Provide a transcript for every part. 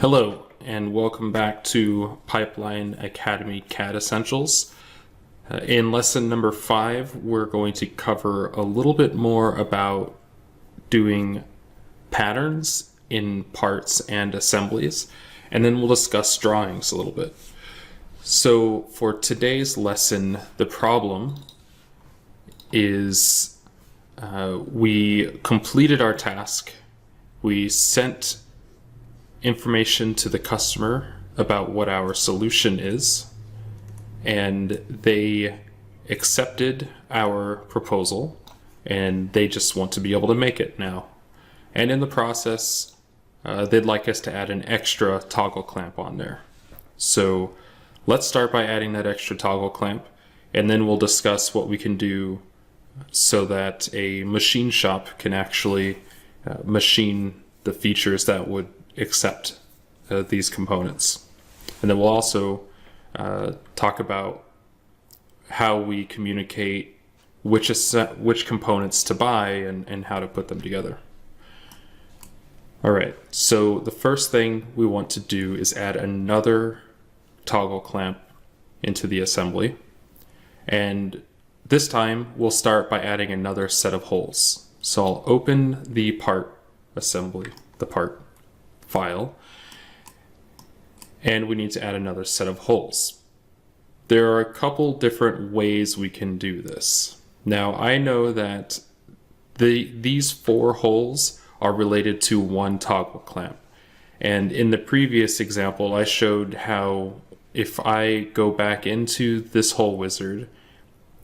Hello, and welcome back to Pipeline Academy CAD Essentials. In lesson number 5, we're going to cover a little bit more about doing patterns in parts and assemblies, and then we'll discuss drawings a little bit. So for today's lesson, the problem is we completed our task. We sent information to the customer about what our solution is, and they accepted our proposal, and they just want to be able to make it now. And in the process, they'd like us to add an extra toggle clamp on there. So let's start by adding that extra toggle clamp, and then we'll discuss what we can do so that a machine shop can actually machine the features that would accept these components. And then we'll also talk about how we communicate which components to buy and how to put them together. Alright, so the first thing we want to do is add another toggle clamp into the assembly. And this time we'll start by adding another set of holes. So I'll open the part assembly, the part file, and we need to add another set of holes. There are a couple different ways we can do this. Now I know that these 4 holes are related to one toggle clamp, and in the previous example I showed how if I go back into this hole wizard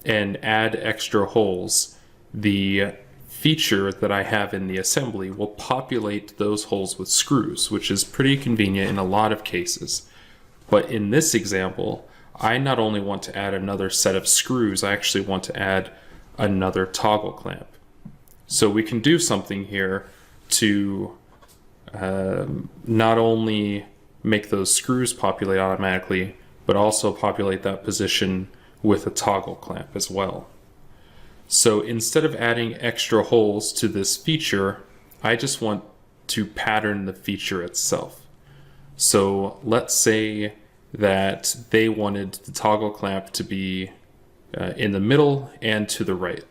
and add extra holes, the feature that I have in the assembly will populate those holes with screws, which is pretty convenient in a lot of cases. But in this example, I not only want to add another set of screws, I actually want to add another toggle clamp. So we can do something here to not only make those screws populate automatically, but also populate that position with a toggle clamp as well. So instead of adding extra holes to this feature, I just want to pattern the feature itself. So let's say that they wanted the toggle clamp to be in the middle and to the right.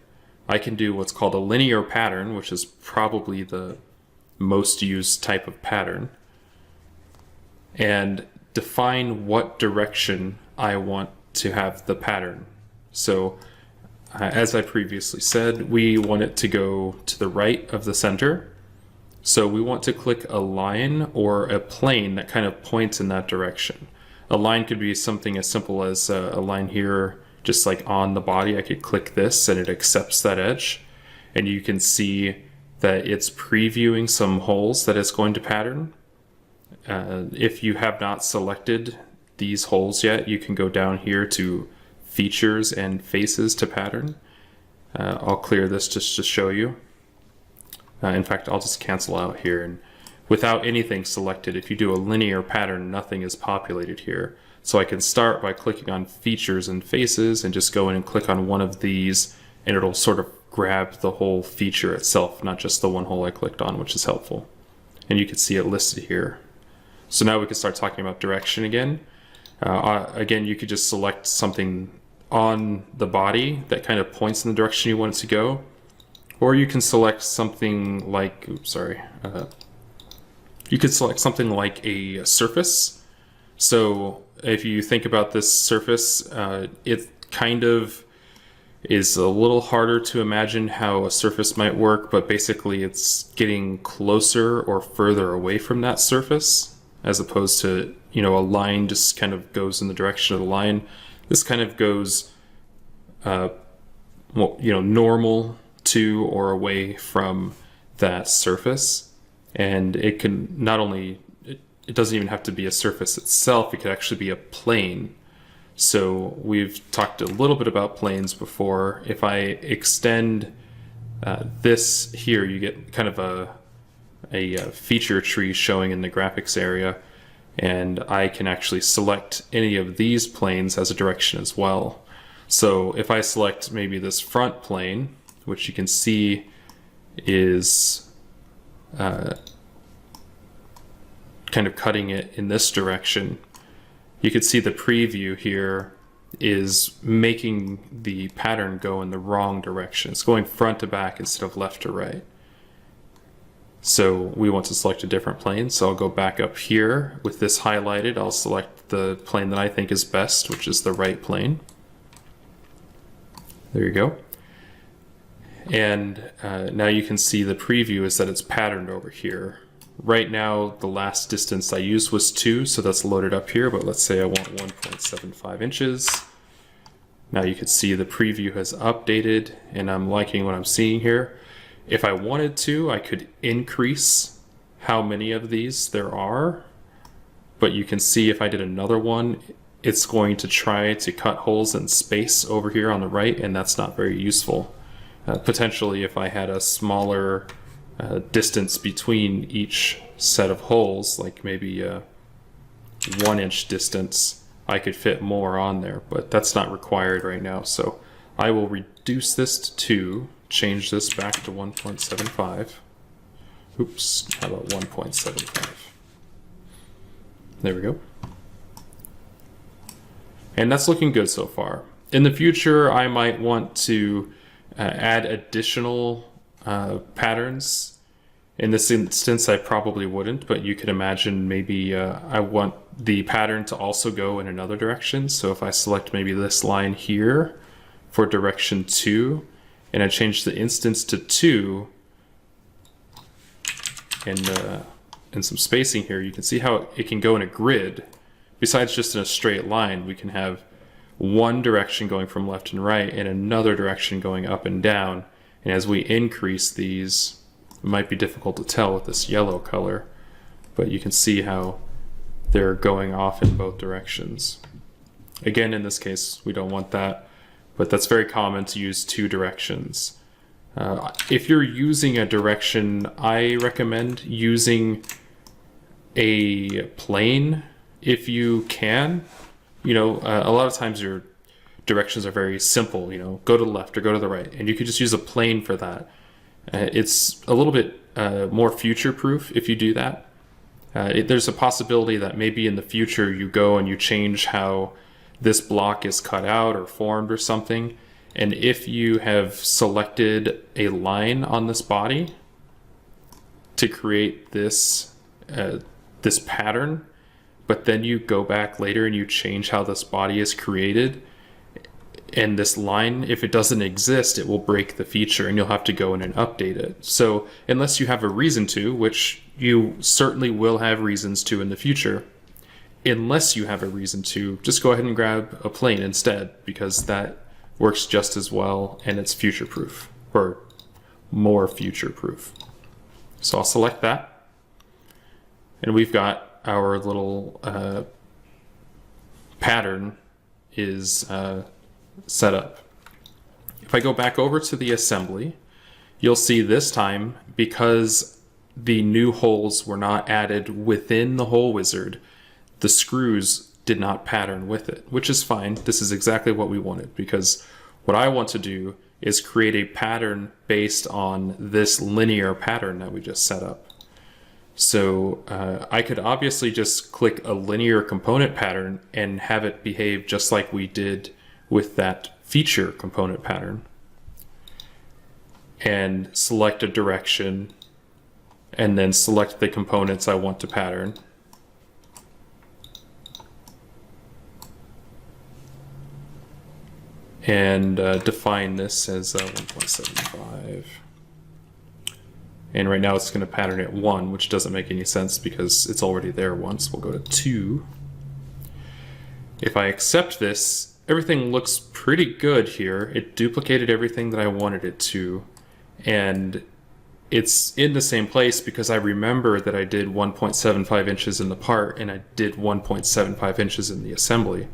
I can do what's called a linear pattern, which is probably the most used type of pattern, and define what direction I want to have the pattern. So as I previously said, we want it to go to the right of the center. So we want to click a line or a plane that kind of points in that direction. A line could be something as simple as a line here, just like on the body. I could click this and it accepts that edge. And you can see that it's previewing some holes that it's going to pattern. If you have not selected these holes yet, you can go down here to features and faces to pattern. I'll clear this just to show you. In fact, I'll just cancel out here, and without anything selected, if you do a linear pattern, nothing is populated here. So I can start by clicking on features and faces and just go in and click on one of these, and it'll sort of grab the whole feature itself, not just the one hole I clicked on, which is helpful. And you can see it listed here. So now we can start talking about direction again. Again, you could just select something on the body that kind of points in the direction you want it to go, or you can select something like, you could select something like a surface. So if you think about this surface, it kind of is a little harder to imagine how a surface might work, but basically it's getting closer or further away from that surface, as opposed to, a line just kind of goes in the direction of the line. This kind of goes, normal to or away from that surface. And it can not only, it doesn't even have to be a surface itself, it could actually be a plane. So we've talked a little bit about planes before. If I extend this here, you get kind of a feature tree showing in the graphics area. And I can actually select any of these planes as a direction as well. So if I select maybe this front plane, which you can see is kind of cutting it in this direction, you can see the preview here is making the pattern go in the wrong direction. It's going front to back instead of left to right. So we want to select a different plane. So I'll go back up here with this highlighted. I'll select the plane that I think is best, which is the right plane. There you go. And now you can see the preview is that it's patterned over here. Right now, the last distance I used was 2, so that's loaded up here, but let's say I want 1.75 inches. Now you can see the preview has updated, and I'm liking what I'm seeing here. If I wanted to, I could increase how many of these there are, but you can see if I did another one, it's going to try to cut holes in space over here on the right, and that's not very useful. Potentially, if I had a smaller distance between each set of holes, like maybe a 1-inch distance, I could fit more on there, but that's not required right now. So I will reduce this to 2, change this back to 1.75. Oops, how about 1.75? There we go. And that's looking good so far. In the future, I might want to add additional patterns. In this instance, I probably wouldn't, but you could imagine maybe I want the pattern to also go in another direction. So if I select maybe this line here for direction 2, and I change the instance to 2, and some spacing here, you can see how it can go in a grid. Besides just in a straight line, we can have one direction going from left and right and another direction going up and down. And as we increase these, it might be difficult to tell with this yellow color, but you can see how they're going off in both directions. Again, in this case, we don't want that, but that's very common to use 2 directions. If you're using a direction, I recommend using a plane if you can. A lot of times your directions are very simple, go to the left or go to the right, and you could just use a plane for that. It's a little bit more future-proof if you do that. There's a possibility that maybe in the future you go and you change how this block is cut out or formed or something, and if you have selected a line on this body to create this pattern, but then you go back later and you change how this body is created, and this line, if it doesn't exist, it will break the feature and you'll have to go in and update it. So unless you have a reason to, which you certainly will have reasons to in the future, unless you have a reason to, just go ahead and grab a plane instead, because that works just as well and it's future-proof, or more future-proof. So I'll select that, and we've got our little pattern is set up. If I go back over to the assembly, you'll see this time, because the new holes were not added within the hole wizard, the screws did not pattern with it, which is fine. This is exactly what we wanted, because what I want to do is create a pattern based on this linear pattern that we just set up. So I could obviously just click a linear component pattern and have it behave just like we did with that feature component pattern, and select a direction and then select the components I want to pattern. And define this as 1.75. And right now it's going to pattern at 1, which doesn't make any sense because it's already there once. We'll go to 2. If I accept this, everything looks pretty good here. It duplicated everything that I wanted it to. And it's in the same place because I remember that I did 1.75 inches in the part and I did 1.75 inches in the assembly.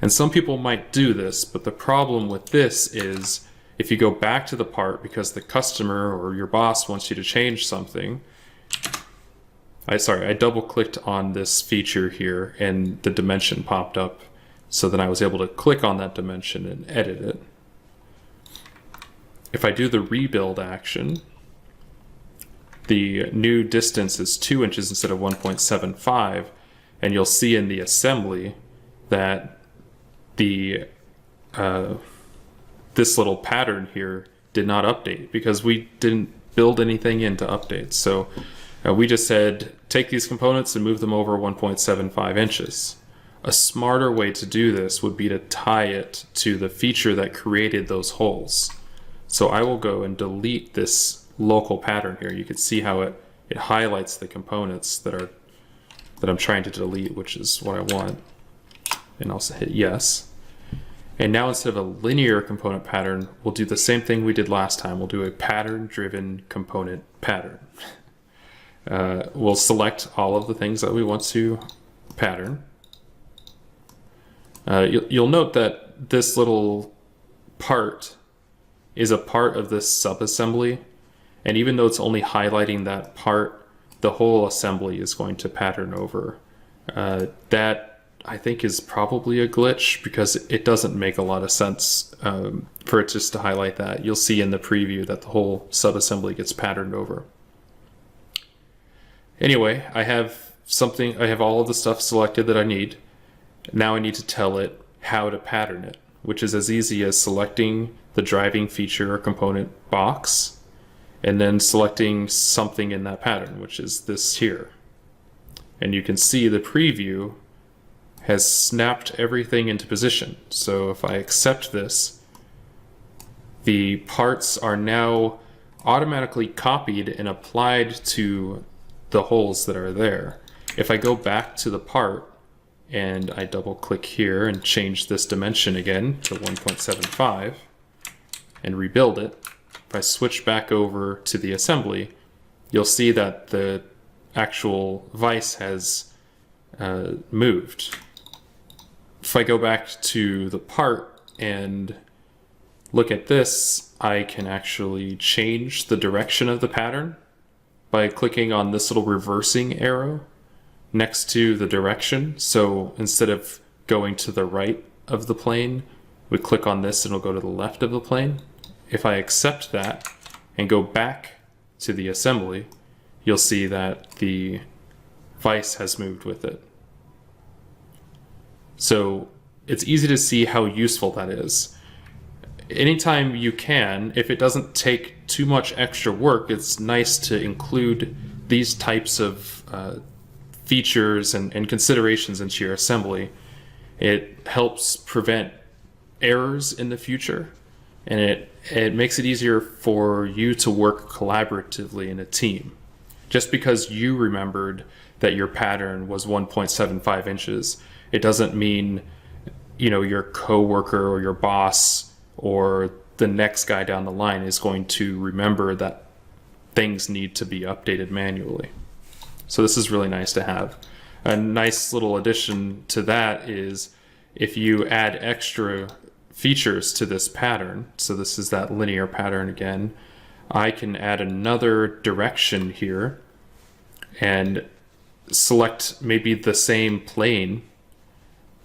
And some people might do this, but the problem with this is if you go back to the part because the customer or your boss wants you to change something. I double clicked on this feature here and the dimension popped up, so then I was able to click on that dimension and edit it. If I do the rebuild action, the new distance is 2 inches instead of 1.75, and you'll see in the assembly that the this little pattern here did not update because we didn't build anything in to update. So we just said take these components and move them over 1.75 inches. A smarter way to do this would be to tie it to the feature that created those holes. So I will go and delete this local pattern here. You can see how it highlights the components that I'm trying to delete, which is what I want. And also hit yes. And now instead of a linear component pattern, we'll do the same thing we did last time. We'll do a pattern-driven component pattern. We'll select all of the things that we want to pattern. You'll note that this little part is a part of this subassembly, and even though it's only highlighting that part, the whole assembly is going to pattern over. That I think is probably a glitch because it doesn't make a lot of sense for it just to highlight that. You'll see in the preview that the whole subassembly gets patterned over. Anyway, I have all of the stuff selected that I need. Now I need to tell it how to pattern it, which is as easy as selecting the driving feature or component box and then selecting something in that pattern, which is this here. And you can see the preview has snapped everything into position. So if I accept this, the parts are now automatically copied and applied to the holes that are there. If I go back to the part and I double click here and change this dimension again to 1.75 and rebuild it, if I switch back over to the assembly, you'll see that the actual vise has moved. If I go back to the part and look at this, I can actually change the direction of the pattern by clicking on this little reversing arrow next to the direction. So instead of going to the right of the plane, we click on this and it'll go to the left of the plane. If I accept that and go back to the assembly, you'll see that the vise has moved with it. So it's easy to see how useful that is. Anytime you can, if it doesn't take too much extra work, it's nice to include these types of features and considerations into your assembly. It helps prevent errors in the future, and it makes it easier for you to work collaboratively in a team. Just because you remembered that your pattern was 1.75 inches, it doesn't mean, you know, your coworker or your boss or the next guy down the line is going to remember that things need to be updated manually. So this is really nice to have. A nice little addition to that is if you add extra features to this pattern, so this is that linear pattern again, I can add another direction here and select maybe the same plane,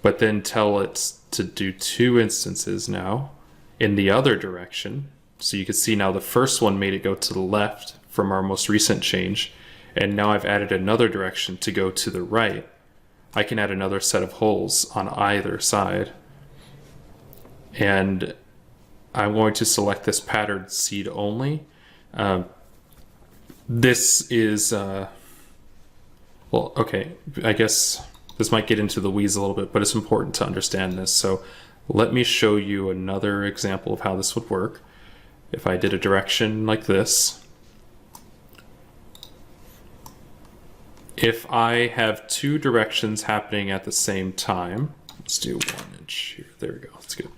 but then tell it to do 2 instances now in the other direction. So you can see now the first one made it go to the left from our most recent change, and now I've added another direction to go to the right. I can add another set of holes on either side. And I'm going to select this pattern seed only. This is, well, okay, I guess this might get into the weeds a little bit, but it's important to understand this. So let me show you another example of how this would work. If I did a direction like this, if I have two directions happening at the same time, let's do 1 inch here. There we go. That's good.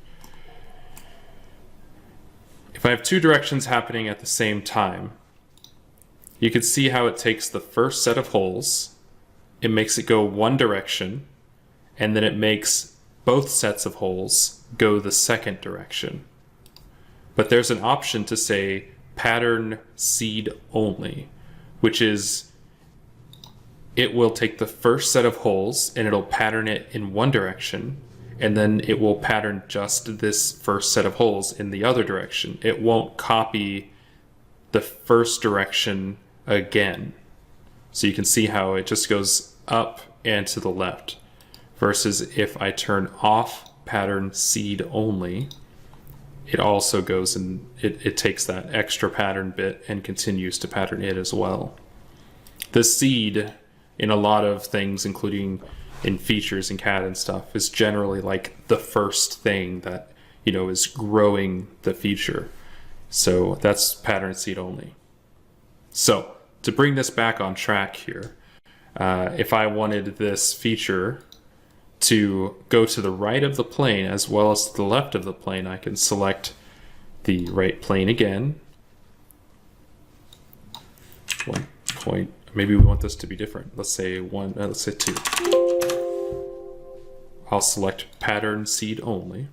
If I have two directions happening at the same time, you can see how it takes the first set of holes, it makes it go one direction, and then it makes both sets of holes go the second direction. But there's an option to say pattern seed only, which is it will take the first set of holes and it'll pattern it in one direction, and then it will pattern just this first set of holes in the other direction. It won't copy the first direction again. So you can see how it just goes up and to the left. Versus if I turn off pattern seed only, it also goes and it takes that extra pattern bit and continues to pattern it as well. The seed in a lot of things, including in features and CAD and stuff, is generally like the first thing that, you know, is growing the feature. So that's pattern seed only. So to bring this back on track here, if I wanted this feature to go to the right of the plane as well as to the left of the plane, I can select the right plane again. 1 point. Maybe we want this to be different. Let's say 1. Let's say 2. I'll select pattern seed only.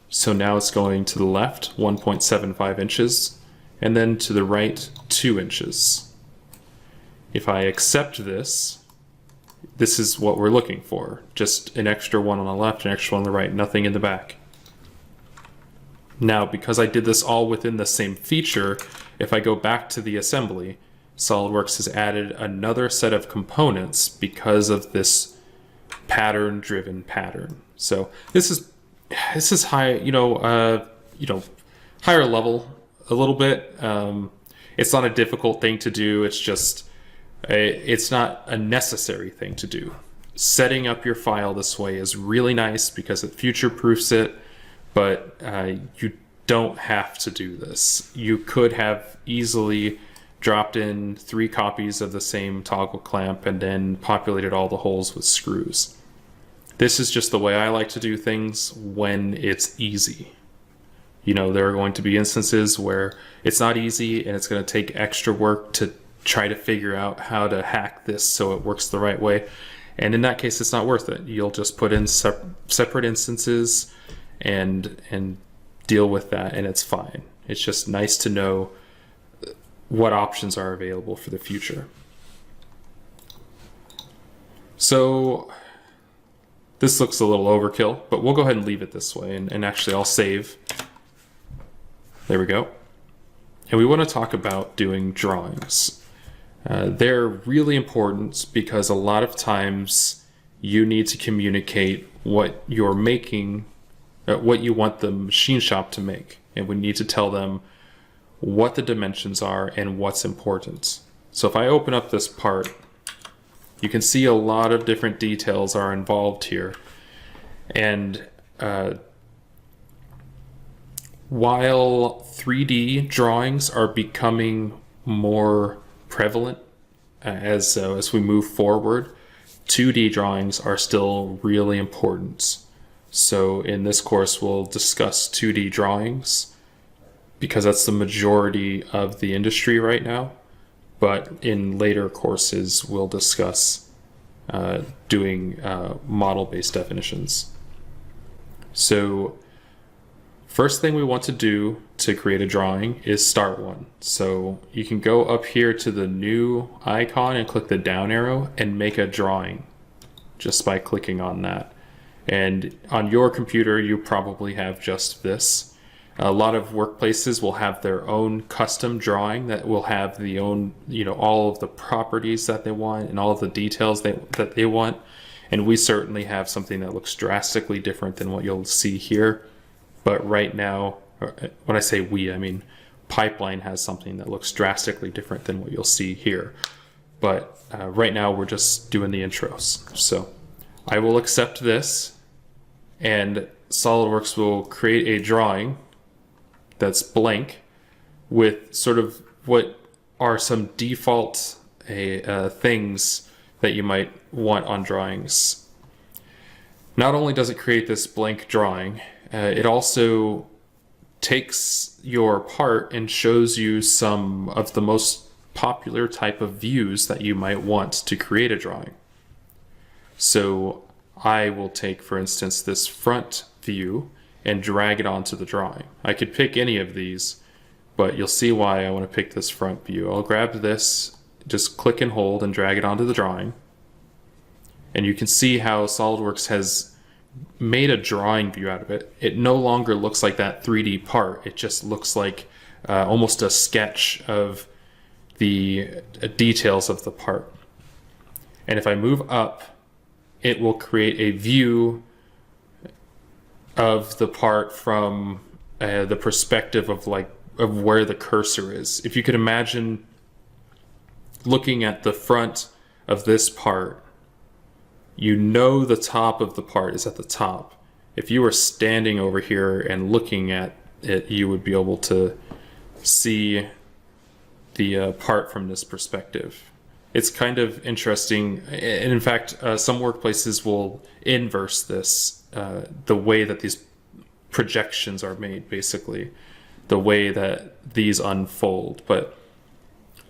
So now it's going to the left 1.75 inches, and then to the right 2 inches. If I accept this, this is what we're looking for. Just an extra one on the left, an extra one on the right, nothing in the back. Now, because I did this all within the same feature, if I go back to the assembly, SolidWorks has added another set of components because of this pattern-driven pattern. So this is high, higher level a little bit. It's not a difficult thing to do. It's just it's not a necessary thing to do. Setting up your file this way is really nice because it future-proofs it, but you don't have to do this. You could have easily dropped in 3 copies of the same toggle clamp and then populated all the holes with screws. This is just the way I like to do things when it's easy. You know, there are going to be instances where it's not easy and it's going to take extra work to try to figure out how to hack this so it works the right way. And in that case, it's not worth it. You'll just put in separate instances and deal with that, and it's fine. It's just nice to know what options are available for the future. So this looks a little overkill, but we'll go ahead and leave it this way. And actually, I'll save. There we go. And we want to talk about doing drawings. They're really important because a lot of times you need to communicate what you're making, what you want the machine shop to make. And we need to tell them what the dimensions are and what's important. So if I open up this part, you can see a lot of different details are involved here. And while 3D drawings are becoming more prevalent as we move forward, 2D drawings are still really important. So in this course, we'll discuss 2D drawings because that's the majority of the industry right now. But in later courses, we'll discuss doing model-based definitions. So first thing we want to do to create a drawing is start one. So you can go up here to the new icon and click the down arrow and make a drawing just by clicking on that. And on your computer, you probably have just this. A lot of workplaces will have their own custom drawing that will have the own, all of the properties that they want and all of the details that they want. And we certainly have something that looks drastically different than what you'll see here. But right now, when I say we, I mean Pipeline has something that looks drastically different than what you'll see here. But right now, we're just doing the intros. So I will accept this, and SolidWorks will create a drawing that's blank with sort of what are some default things that you might want on drawings. Not only does it create this blank drawing, it also takes your part and shows you some of the most popular type of views that you might want to create a drawing. So I will take, for instance, this front view and drag it onto the drawing. I could pick any of these, but you'll see why I want to pick this front view. I'll grab this, just click and hold and drag it onto the drawing. And you can see how SolidWorks has made a drawing view out of it. It no longer looks like that 3D part. It just looks like almost a sketch of the details of the part. And if I move up, it will create a view of the part from the perspective of where the cursor is. If you could imagine looking at the front of this part, you know the top of the part is at the top. If you were standing over here and looking at it, you would be able to see the part from this perspective. It's kind of interesting, and in fact, some workplaces will inverse this, the way that these projections are made, basically, the way that these unfold. But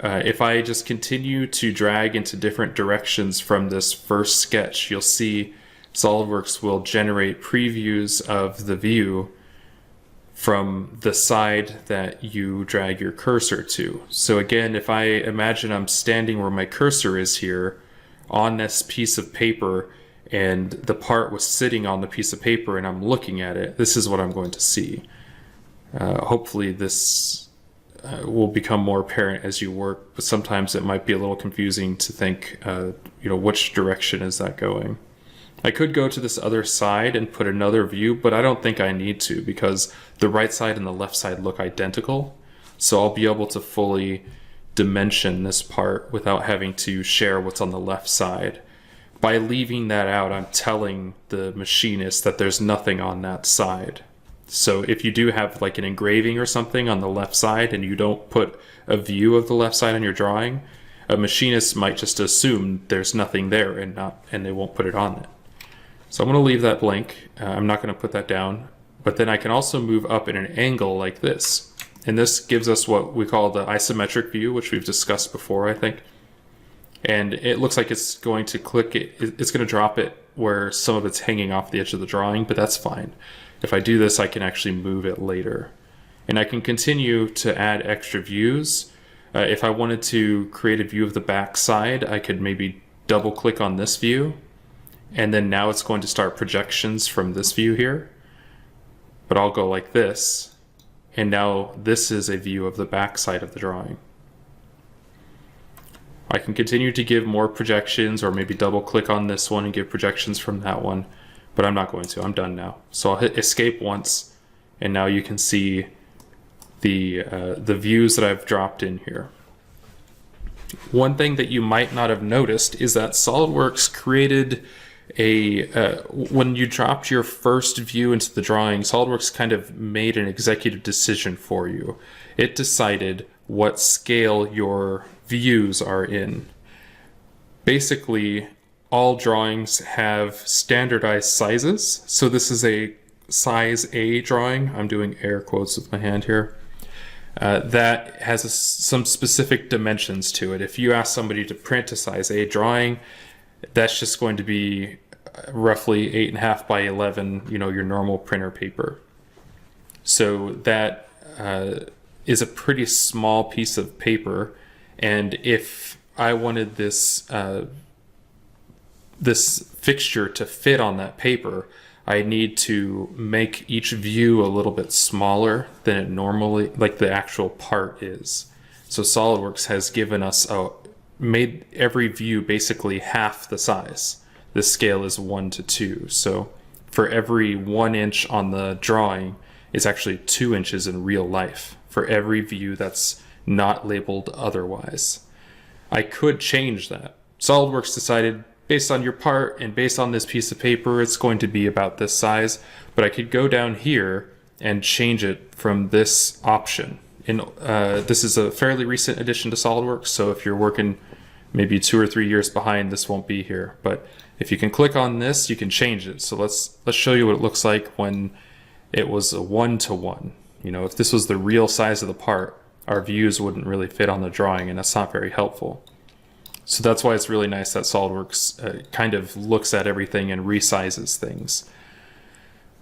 if I just continue to drag into different directions from this first sketch, you'll see SolidWorks will generate previews of the view from the side that you drag your cursor to. So again, if I imagine I'm standing where my cursor is here on this piece of paper, and the part was sitting on the piece of paper and I'm looking at it, this is what I'm going to see. Hopefully this will become more apparent as you work, but sometimes it might be a little confusing to think, which direction is that going? I could go to this other side and put another view, but I don't think I need to, because the right side and the left side look identical. So I'll be able to fully dimension this part without having to share what's on the left side. By leaving that out, I'm telling the machinist that there's nothing on that side. So if you do have like an engraving or something on the left side and you don't put a view of the left side on your drawing, a machinist might just assume there's nothing there and they won't put it on it. So I'm going to leave that blank. I'm not going to put that down. But then I can also move up in an angle like this. And this gives us what we call the isometric view, which we've discussed before, I think. And it looks like it's going to click it. It's going to drop it where some of it's hanging off the edge of the drawing, but that's fine. If I do this, I can actually move it later. And I can continue to add extra views. If I wanted to create a view of the back side, I could maybe double click on this view. And then now it's going to start projections from this view here. But I'll go like this. And now this is a view of the back side of the drawing. I can continue to give more projections, or maybe double click on this one and give projections from that one. But I'm not going to. I'm done now. So I'll hit escape once. And now you can see the views that I've dropped in here. One thing that you might not have noticed is that SolidWorks created when you dropped your first view into the drawing, SolidWorks kind of made an executive decision for you. It decided what scale your views are in. Basically, all drawings have standardized sizes. So this is a size A drawing. I'm doing air quotes with my hand here. That has some specific dimensions to it. If you ask somebody to print a size A drawing, that's just going to be roughly 8.5 by 11, your normal printer paper. So that is a pretty small piece of paper. And if I wanted this fixture to fit on that paper, I need to make each view a little bit smaller than it normally, like the actual part is. So SolidWorks has given us made every view basically half the size. This scale is 1:2. So for every 1 inch on the drawing, it's actually 2 inches in real life for every view that's not labeled otherwise. I could change that. SolidWorks decided based on your part and based on this piece of paper, it's going to be about this size, but I could go down here and change it from this option. And this is a fairly recent addition to SolidWorks, so if you're working maybe 2 or 3 years behind, this won't be here. But if you can click on this, you can change it. So let's show you what it looks like when it was a 1:1. If this was the real size of the part, our views wouldn't really fit on the drawing, and that's not very helpful. So that's why it's really nice that SolidWorks kind of looks at everything and resizes things.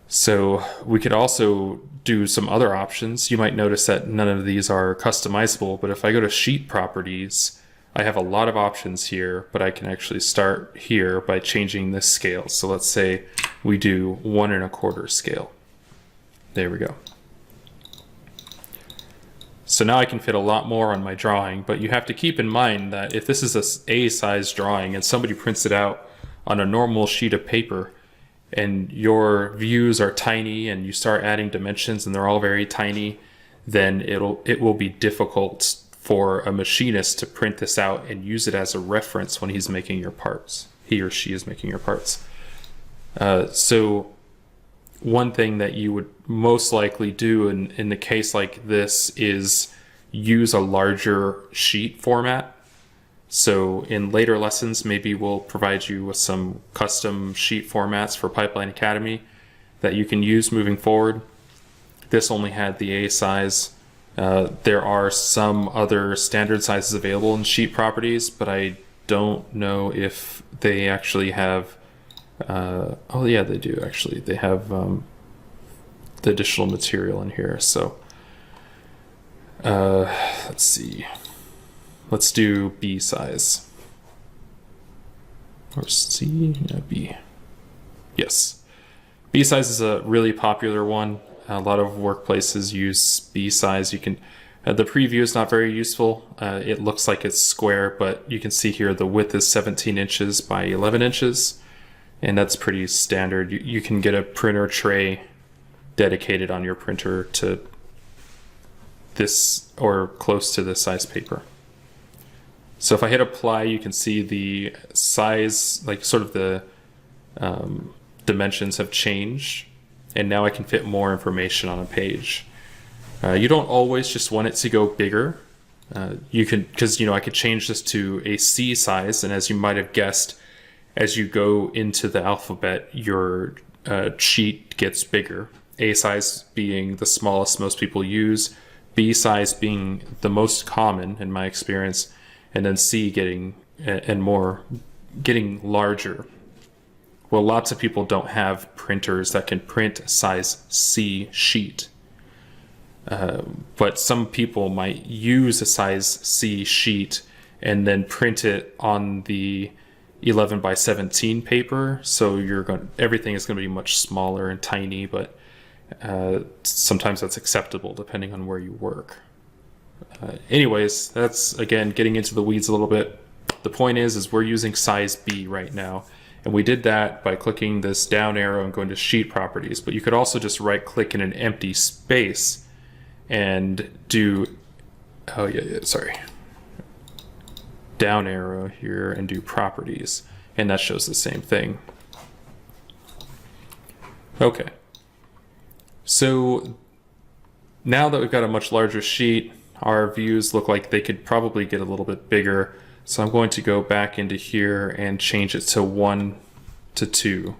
So we could also do some other options. You might notice that none of these are customizable, but if I go to sheet properties, I have a lot of options here, but I can actually start here by changing this scale. So let's say we do 1 1/4 scale. There we go. So now I can fit a lot more on my drawing, but you have to keep in mind that if this is a size drawing and somebody prints it out on a normal sheet of paper and your views are tiny and you start adding dimensions and they're all very tiny, then it will be difficult for a machinist to print this out and use it as a reference when he's making your parts. He or she is making your parts. So one thing that you would most likely do in the case like this is use a larger sheet format. So in later lessons, maybe we'll provide you with some custom sheet formats for Pipeline Academy that you can use moving forward. This only had the A size. There are some other standard sizes available in sheet properties, but I don't know if they actually have oh yeah, they do actually. They have the additional material in here. So let's see. Let's do B size. Or C, yeah, B. Yes. B size is a really popular one. A lot of workplaces use B size. You can, the preview is not very useful. It looks like it's square, but you can see here the width is 17 inches by 11 inches. And that's pretty standard. You can get a printer tray dedicated on your printer to this or close to this size paper. So if I hit apply, you can see the size, like sort of the dimensions have changed. And now I can fit more information on a page. You don't always just want it to go bigger. You can, because I could change this to a C size, and as you might have guessed, as you go into the alphabet, your sheet gets bigger. A size being the smallest most people use, B size being the most common in my experience, and then C getting larger. Well, lots of people don't have printers that can print a size C sheet. But some people might use a size C sheet and then print it on the 11 by 17 paper. So everything is going to be much smaller and tiny, but sometimes that's acceptable depending on where you work. Anyways, that's, again, getting into the weeds a little bit. The point is we're using size B right now. And we did that by clicking this down arrow and going to sheet properties. But you could also just right click in an empty space and do, down arrow here and do properties. And that shows the same thing. Okay. So now that we've got a much larger sheet, our views look like they could probably get a little bit bigger. So I'm going to go back into here and change it to 1 to 2,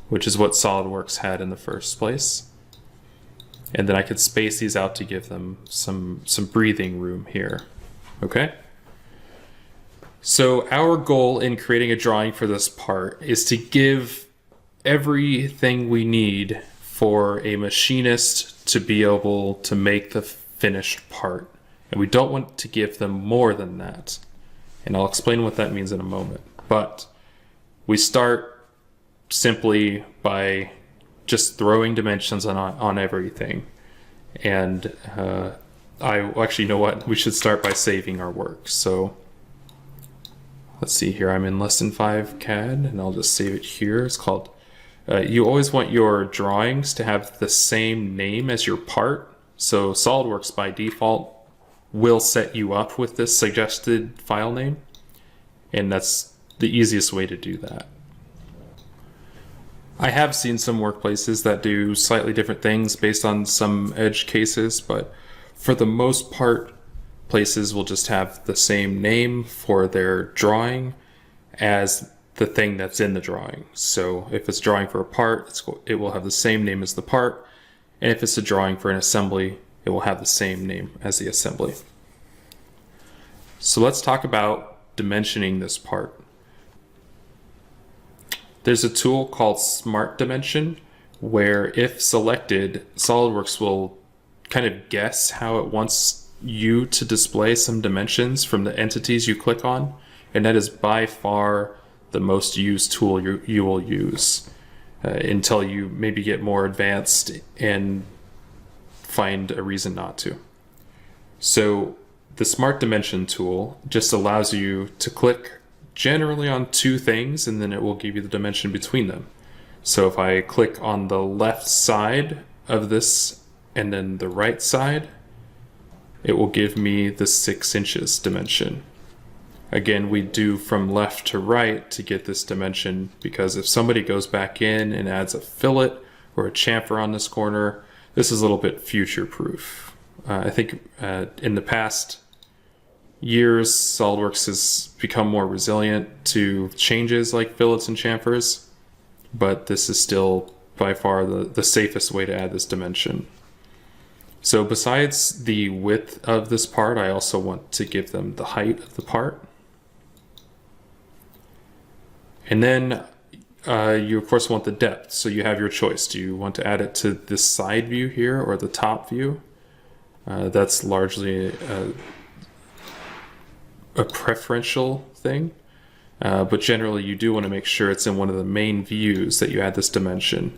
which is what SolidWorks had in the first place. And then I could space these out to give them some breathing room here. Okay? So our goal in creating a drawing for this part is to give everything we need for a machinist to be able to make the finished part. And we don't want to give them more than that. And I'll explain what that means in a moment. But we start simply by just throwing dimensions on everything. And actually, you know what? We should start by saving our work. So let's see here. I'm in Lesson 5 CAD, and I'll just save it here. It's called, you always want your drawings to have the same name as your part. So SolidWorks by default will set you up with this suggested file name, and that's the easiest way to do that. I have seen some workplaces that do slightly different things based on some edge cases, but for the most part, places will just have the same name for their drawing as the thing that's in the drawing. So if it's drawing for a part, it will have the same name as the part, and if it's a drawing for an assembly, it will have the same name as the assembly. So let's talk about dimensioning this part. There's a tool called Smart Dimension where, if selected, SolidWorks will kind of guess how it wants you to display some dimensions from the entities you click on, and that is by far the most used tool you will use until you maybe get more advanced and find a reason not to. So the Smart Dimension tool just allows you to click generally on two things, and then it will give you the dimension between them. So if I click on the left side of this and then the right side, it will give me the 6 inches dimension. Again, we do from left to right to get this dimension, because if somebody goes back in and adds a fillet or a chamfer on this corner, this is a little bit future proof. I think in the past years, SolidWorks has become more resilient to changes like fillets and chamfers, but this is still by far the safest way to add this dimension. So besides the width of this part, I also want to give them the height of the part. And then you of course want the depth, so you have your choice. Do you want to add it to this side view here or the top view? That's largely a preferential thing, but generally you do want to make sure it's in one of the main views that you add this dimension.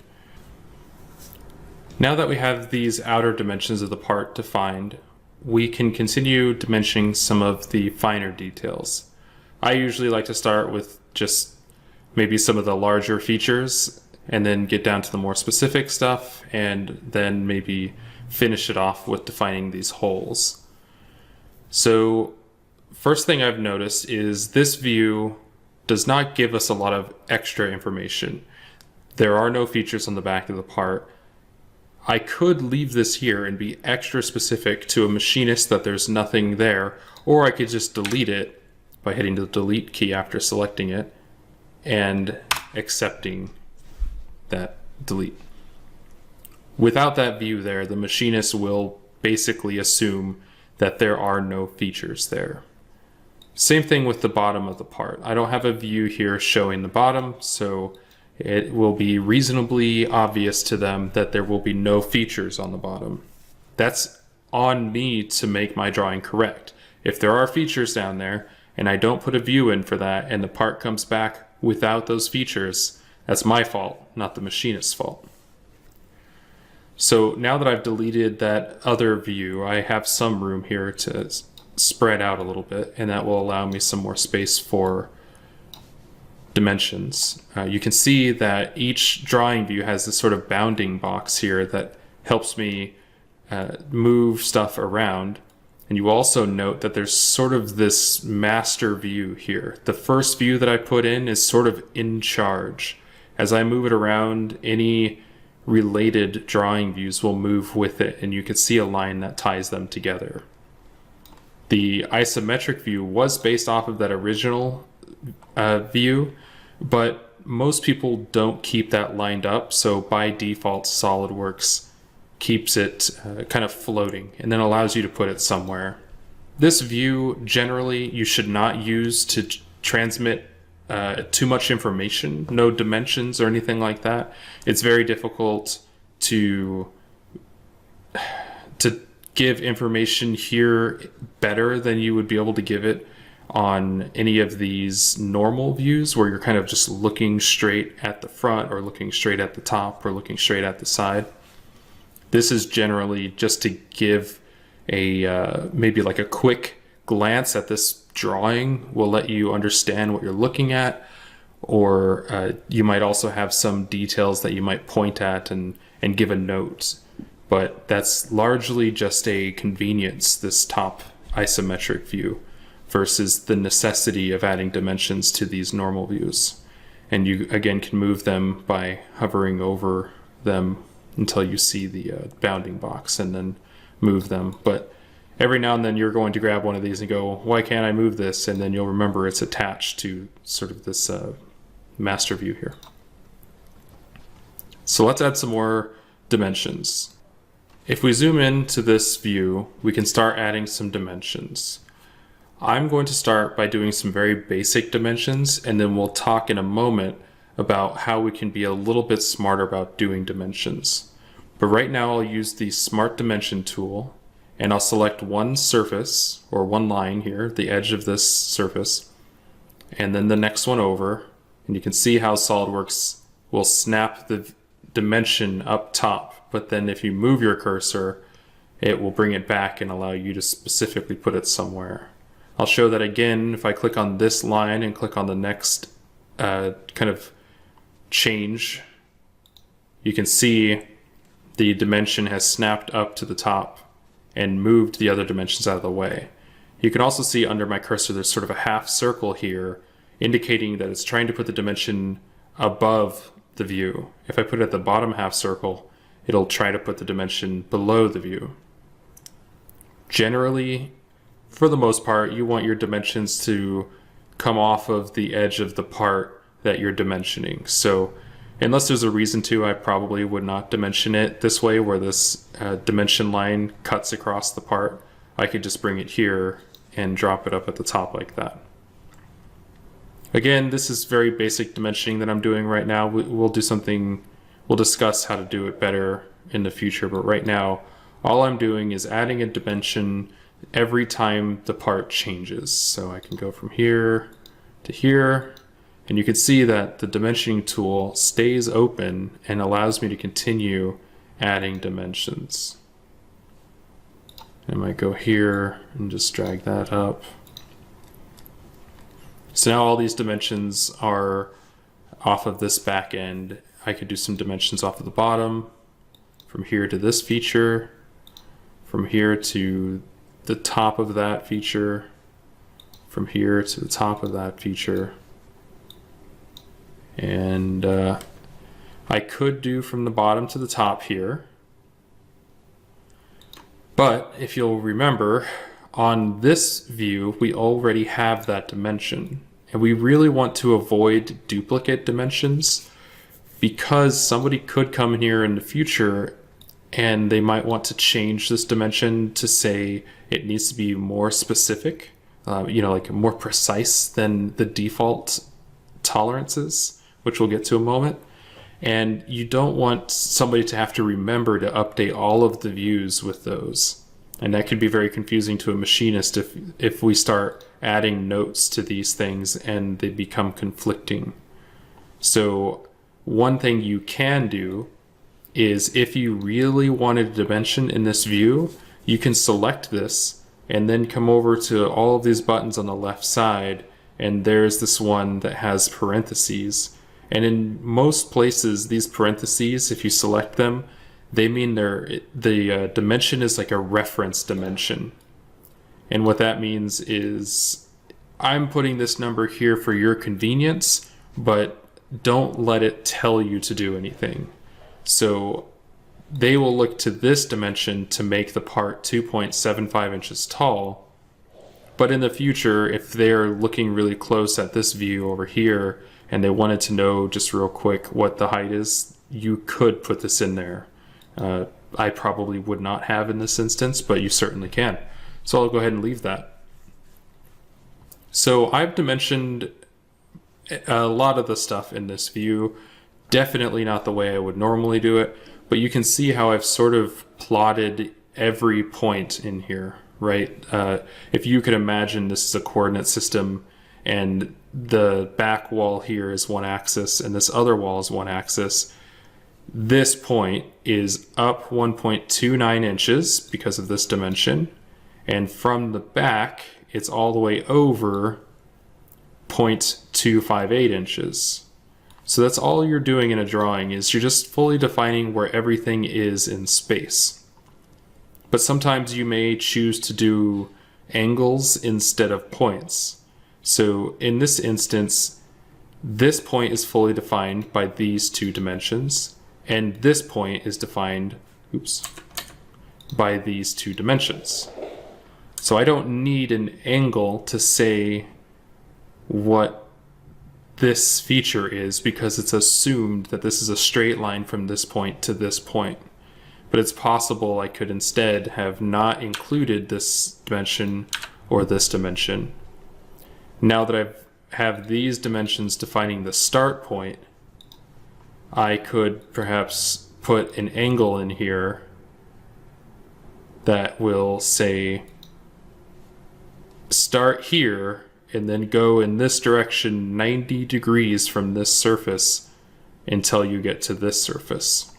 Now that we have these outer dimensions of the part defined, we can continue dimensioning some of the finer details. I usually like to start with just maybe some of the larger features and then get down to the more specific stuff, and then maybe finish it off with defining these holes. So first thing I've noticed is this view does not give us a lot of extra information. There are no features on the back of the part. I could leave this here and be extra specific to a machinist that there's nothing there, or I could just delete it by hitting the delete key after selecting it and accepting that delete. Without that view there, the machinist will basically assume that there are no features there. Same thing with the bottom of the part. I don't have a view here showing the bottom, so it will be reasonably obvious to them that there will be no features on the bottom. That's on me to make my drawing correct. If there are features down there and I don't put a view in for that and the part comes back without those features, that's my fault, not the machinist's fault. So now that I've deleted that other view, I have some room here to spread out a little bit, and that will allow me some more space for dimensions. You can see that each drawing view has this sort of bounding box here that helps me move stuff around. And you also note that there's sort of this master view here. The first view that I put in is sort of in charge. As I move it around, any related drawing views will move with it, and you can see a line that ties them together. The isometric view was based off of that original view, but most people don't keep that lined up, so by default SolidWorks keeps it kind of floating and then allows you to put it somewhere. This view generally you should not use to transmit too much information, no dimensions or anything like that. It's very difficult to give information here better than you would be able to give it on any of these normal views where you're kind of just looking straight at the front or looking straight at the top or looking straight at the side. This is generally just to give a maybe like a quick glance at this drawing will let you understand what you're looking at, or you might also have some details that you might point at and give a note. But that's largely just a convenience, this top isometric view, versus the necessity of adding dimensions to these normal views. And you again can move them by hovering over them until you see the bounding box and then move them. But every now and then you're going to grab one of these and go, why can't I move this? And then you'll remember it's attached to sort of this master view here. So let's add some more dimensions. If we zoom into this view, we can start adding some dimensions. I'm going to start by doing some very basic dimensions, and then we'll talk in a moment about how we can be a little bit smarter about doing dimensions. But right now I'll use the Smart Dimension tool, and I'll select one surface, or one line here, the edge of this surface, and then the next one over, and you can see how SolidWorks will snap the dimension up top, but then if you move your cursor, it will bring it back and allow you to specifically put it somewhere. I'll show that again if I click on this line and click on the next kind of change. You can see the dimension has snapped up to the top and moved the other dimensions out of the way. You can also see under my cursor there's sort of a half circle here indicating that it's trying to put the dimension above the view. If I put it at the bottom half circle, it'll try to put the dimension below the view. Generally, for the most part, you want your dimensions to come off of the edge of the part that you're dimensioning. So unless there's a reason to, I probably would not dimension it this way where this dimension line cuts across the part. I could just bring it here and drop it up at the top like that. Again, this is very basic dimensioning that I'm doing right now. We'll discuss how to do it better in the future, but right now, all I'm doing is adding a dimension every time the part changes. So I can go from here to here, and you can see that the dimensioning tool stays open and allows me to continue adding dimensions. I might go here and just drag that up. So now all these dimensions are off of this back end. I could do some dimensions off of the bottom, from here to this feature, from here to the top of that feature, from here to the top of that feature. And I could do from the bottom to the top here. But if you'll remember, on this view, we already have that dimension. And we really want to avoid duplicate dimensions because somebody could come in here in the future and they might want to change this dimension to say it needs to be more specific, like more precise than the default tolerances, which we'll get to in a moment. And you don't want somebody to have to remember to update all of the views with those. And that can be very confusing to a machinist if we start adding notes to these things and they become conflicting. So one thing you can do is if you really wanted a dimension in this view, you can select this and then come over to all of these buttons on the left side, and there's this one that has parentheses. And in most places, these parentheses, if you select them, they mean the dimension is like a reference dimension. And what that means is I'm putting this number here for your convenience, but don't let it tell you to do anything. So they will look to this dimension to make the part 2.75 inches tall. But in the future, if they're looking really close at this view over here and they wanted to know just real quick what the height is, you could put this in there. I probably would not have in this instance, but you certainly can. So I'll go ahead and leave that. So I've dimensioned a lot of the stuff in this view. Definitely not the way I would normally do it, but you can see how I've sort of plotted every point in here, right? If you could imagine this is a coordinate system and the back wall here is one axis and this other wall is one axis, this point is up 1.29 inches because of this dimension, and from the back it's all the way over 0.258 inches. So that's all you're doing in a drawing, is you're just fully defining where everything is in space. But sometimes you may choose to do angles instead of points. So in this instance, this point is fully defined by these two dimensions, and this point is defined by these two dimensions. So I don't need an angle to say what this feature is because it's assumed that this is a straight line from this point to this point. But it's possible I could instead have not included this dimension or this dimension. Now that I have these dimensions defining the start point, I could perhaps put an angle in here that will say start here and then go in this direction 90 degrees from this surface until you get to this surface.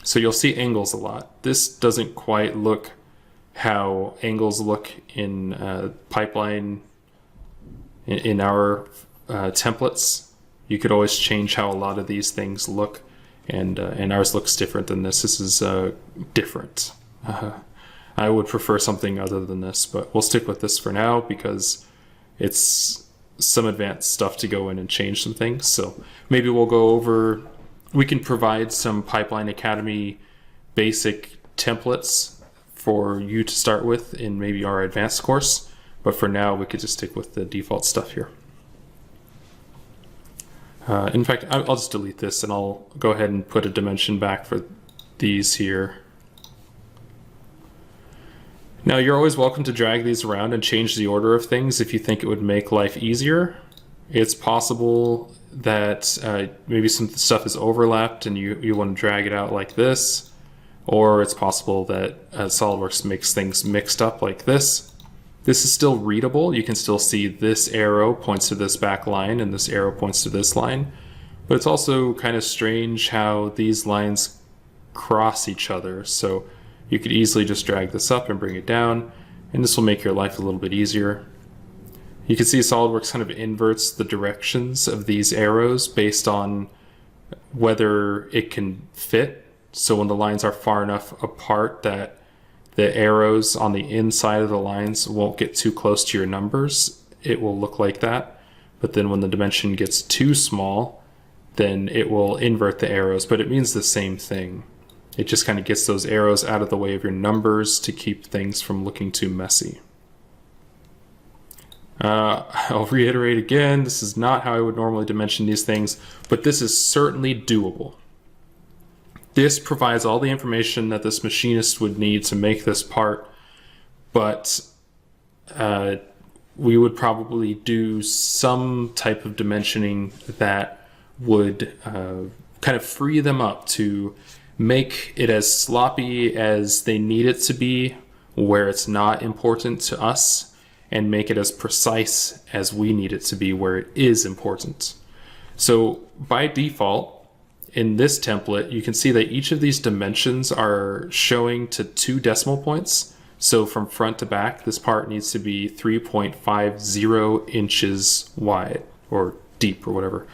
So you'll see angles a lot. This doesn't quite look how angles look in pipeline in our templates. You could always change how a lot of these things look, and ours looks different than this. This is different. I would prefer something other than this, but we'll stick with this for now because it's some advanced stuff to go in and change some things. So maybe we'll go over, we can provide some Pipeline Academy basic templates for you to start with in maybe our advanced course, but for now we could just stick with the default stuff here. In fact, I'll just delete this and I'll go ahead and put a dimension back for these here. Now, you're always welcome to drag these around and change the order of things if you think it would make life easier. It's possible that maybe some stuff is overlapped and you want to drag it out like this, or it's possible that SolidWorks makes things mixed up like this. This is still readable. You can still see this arrow points to this back line and this arrow points to this line, but it's also kind of strange how these lines cross each other. So you could easily just drag this up and bring it down, and this will make your life a little bit easier. You can see SolidWorks kind of inverts the directions of these arrows based on whether it can fit. So when the lines are far enough apart that the arrows on the inside of the lines won't get too close to your numbers, it will look like that. But then when the dimension gets too small, then it will invert the arrows, but it means the same thing. It just kind of gets those arrows out of the way of your numbers to keep things from looking too messy. I'll reiterate again, this is not how I would normally dimension these things, but this is certainly doable. This provides all the information that this machinist would need to make this part, but we would probably do some type of dimensioning that would kind of free them up to make it as sloppy as they need it to be where it's not important to us, and make it as precise as we need it to be where it is important. So by default, in this template, you can see that each of these dimensions are showing to 2 decimal points. So from front to back, this part needs to be 3.50 inches wide or deep or whatever.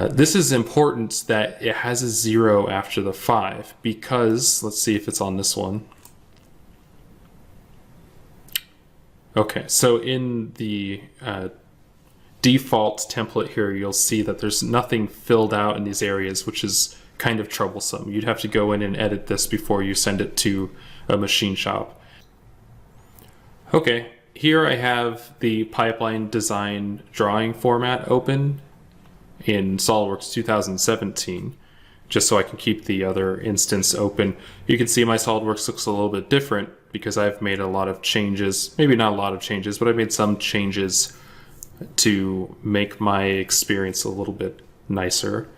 This is important that it has a 0 after the 5 because, let's see if it's on this one. Okay, so in the default template here, you'll see that there's nothing filled out in these areas, which is kind of troublesome. You'd have to go in and edit this before you send it to a machine shop. Okay, here I have the pipeline design drawing format open in SolidWorks 2017, just so I can keep the other instance open. You can see my SolidWorks looks a little bit different because I've made a lot of changes, maybe not a lot of changes, but I've made some changes to make my experience a little bit nicer.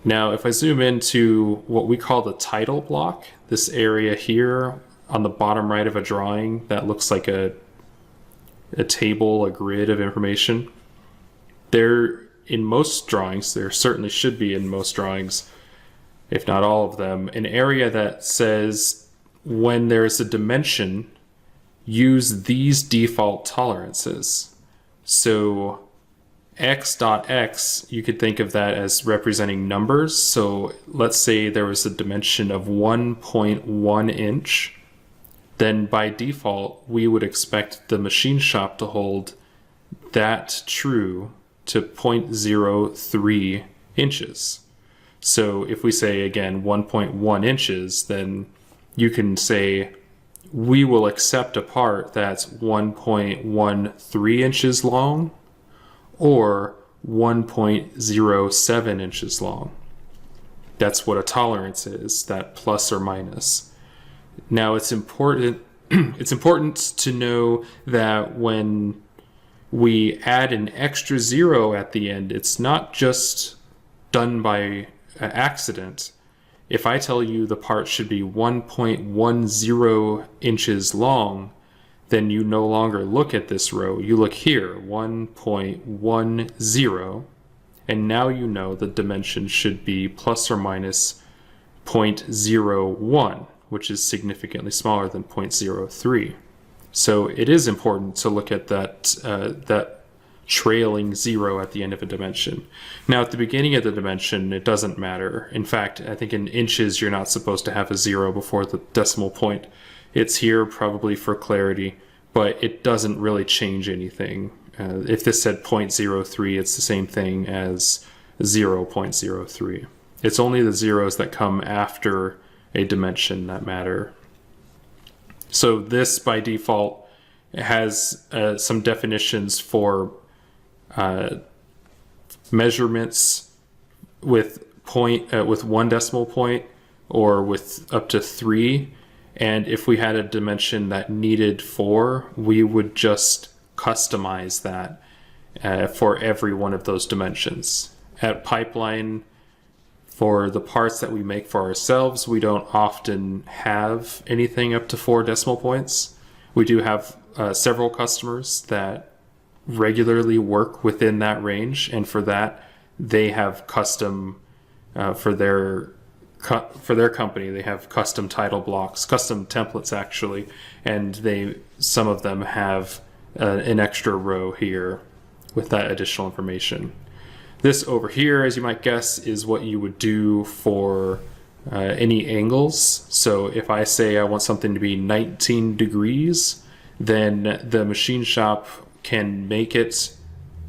Now, if I zoom into what we call the title block, this area here on the bottom right of a drawing that looks like a table, a grid of information, there in most drawings, there certainly should be in most drawings, if not all of them, an area that says when there's a dimension, use these default tolerances. So x.x, you could think of that as representing numbers. So let's say there was a dimension of 1.1 inch. Then by default, we would expect the machine shop to hold that true to 0.03 inches. So if we say again 1.1 inches, then you can say we will accept a part that's 1.13 inches long or 1.07 inches long. That's what a tolerance is, that plus or minus. Now it's important to know that when we add an extra 0 at the end, it's not just done by accident. If I tell you the part should be 1.10 inches long, then you no longer look at this row. You look here, 1.10, and now you know the dimension should be plus or minus 0.01, which is significantly smaller than 0.03. So it is important to look at that trailing 0 at the end of a dimension. Now, at the beginning of the dimension, it doesn't matter. In fact, I think in inches, you're not supposed to have a 0 before the decimal point. It's here probably for clarity, but it doesn't really change anything. If this said 0.03, it's the same thing as 0.03. It's only the zeros that come after a dimension that matter. So this, by default, has some definitions for measurements with one decimal point or with up to 3. And if we had a dimension that needed 4, we would just customize that for every one of those dimensions. At Pipeline, for the parts that we make for ourselves, we don't often have anything up to 4 decimal points. We do have several customers that regularly work within that range, and for that, they have custom for their company. They have custom title blocks, custom templates actually, and some of them have an extra row here with that additional information. This over here, as you might guess, is what you would do for any angles. So if I say I want something to be 19 degrees, then the machine shop can make it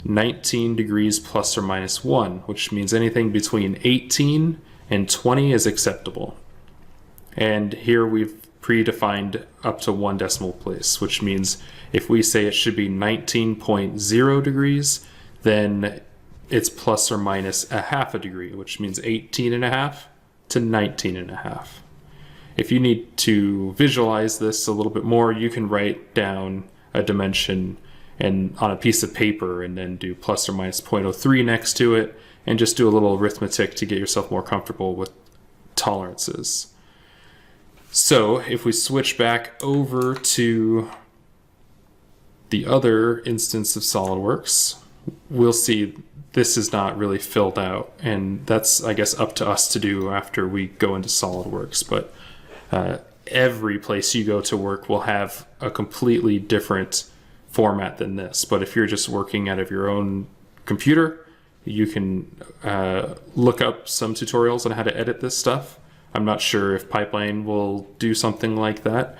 19 degrees plus or minus 1, which means anything between 18 and 20 is acceptable. And here we've predefined up to 1 decimal place, which means if we say it should be 19.0 degrees, then it's plus or minus a half a degree, which means 18.5 to 19.5. If you need to visualize this a little bit more, you can write down a dimension and on a piece of paper and then do plus or minus 0.03 next to it and just do a little arithmetic to get yourself more comfortable with tolerances. So if we switch back over to the other instance of SolidWorks, we'll see this is not really filled out, and that's, I guess, up to us to do after we go into SolidWorks. But every place you go to work will have a completely different format than this. But if you're just working out of your own computer, you can look up some tutorials on how to edit this stuff. I'm not sure if Pipeline will do something like that,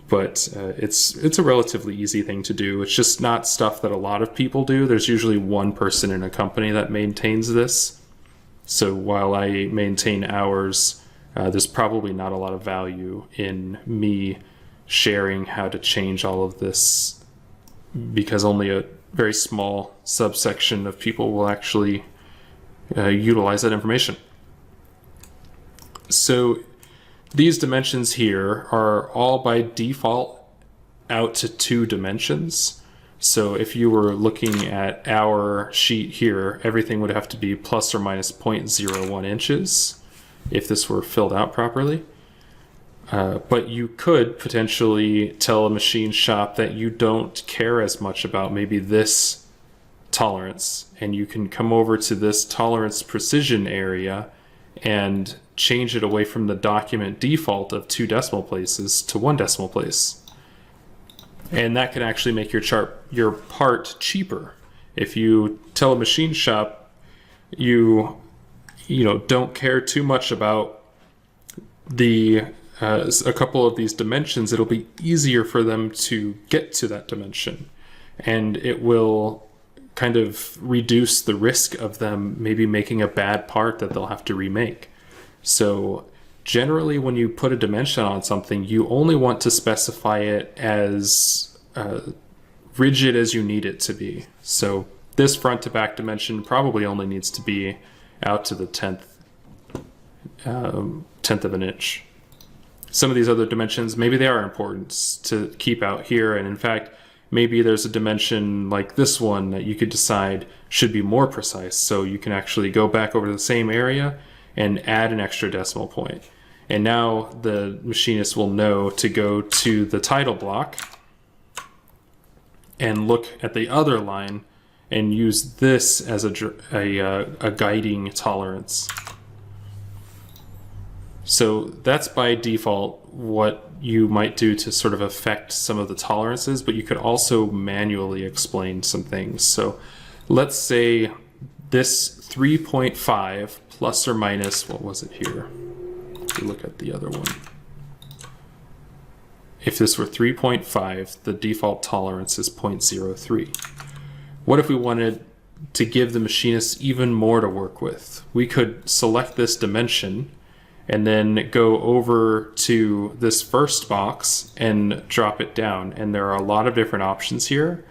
but it's a relatively easy thing to do. It's just not stuff that a lot of people do. There's usually one person in a company that maintains this. So while I maintain ours, there's probably not a lot of value in me sharing how to change all of this, because only a very small subsection of people will actually utilize that information. So these dimensions here are all by default out to 2 dimensions. So if you were looking at our sheet here, everything would have to be plus or minus 0.01 inches if this were filled out properly. But you could potentially tell a machine shop that you don't care as much about maybe this tolerance, and you can come over to this tolerance precision area and change it away from the document default of 2 decimal places to 1 decimal place. And that can actually make your part cheaper. If you tell a machine shop you don't care too much about a couple of these dimensions, it'll be easier for them to get to that dimension, and it will kind of reduce the risk of them maybe making a bad part that they'll have to remake. So generally when you put a dimension on something, you only want to specify it as rigid as you need it to be. So this front to back dimension probably only needs to be out to the 10th of an inch. Some of these other dimensions, maybe they are important to keep out here, and in fact, maybe there's a dimension like this one that you could decide should be more precise, so you can actually go back over to the same area and add an extra decimal point. And now the machinist will know to go to the title block and look at the other line and use this as a guiding tolerance. So that's by default what you might do to sort of affect some of the tolerances, but you could also manually explain some things. So let's say this 3.5 plus or minus, what was it here? If you look at the other one. If this were 3.5, the default tolerance is 0.03. What if we wanted to give the machinist even more to work with? We could select this dimension and then go over to this first box and drop it down. And there are a lot of different options here,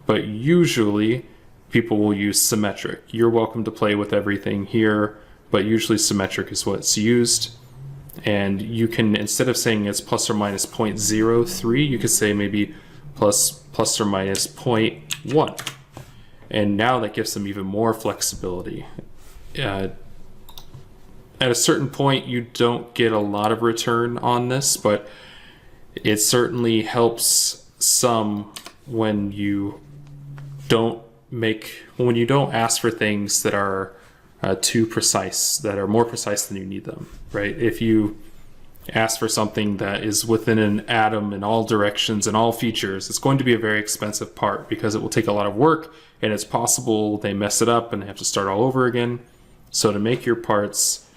but usually people will use symmetric. You're welcome to play with everything here, but usually symmetric is what's used. And you can, instead of saying it's plus or minus 0.03, you could say maybe plus or minus 0.1. And now that gives them even more flexibility. At a certain point, you don't get a lot of return on this, but it certainly helps some when you don't ask for things that are too precise, that are more precise than you need them, right? If you ask for something that is within an atom in all directions and all features, it's going to be a very expensive part because it will take a lot of work, and it's possible they mess it up and they have to start all over again. So to make your parts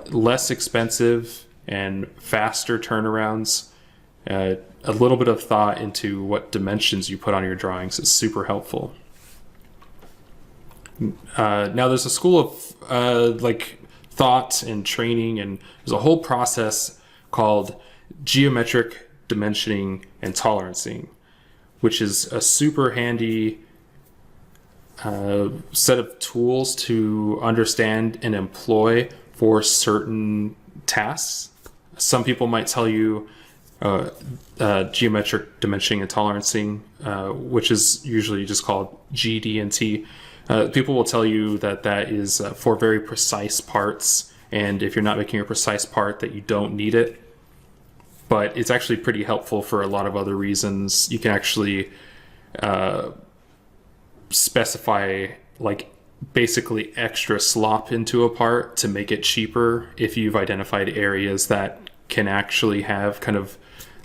less expensive and faster turnarounds, a little bit of thought into what dimensions you put on your drawings is super helpful. Now there's a school of like thought and training, and there's a whole process called geometric dimensioning and tolerancing, which is a super handy set of tools to understand and employ for certain tasks. Some people might tell you geometric dimensioning and tolerancing, which is usually just called GD&T. People will tell you that that is for very precise parts, and if you're not making a precise part, that you don't need it. But it's actually pretty helpful for a lot of other reasons. You can actually specify like basically extra slop into a part to make it cheaper if you've identified areas that can actually have kind of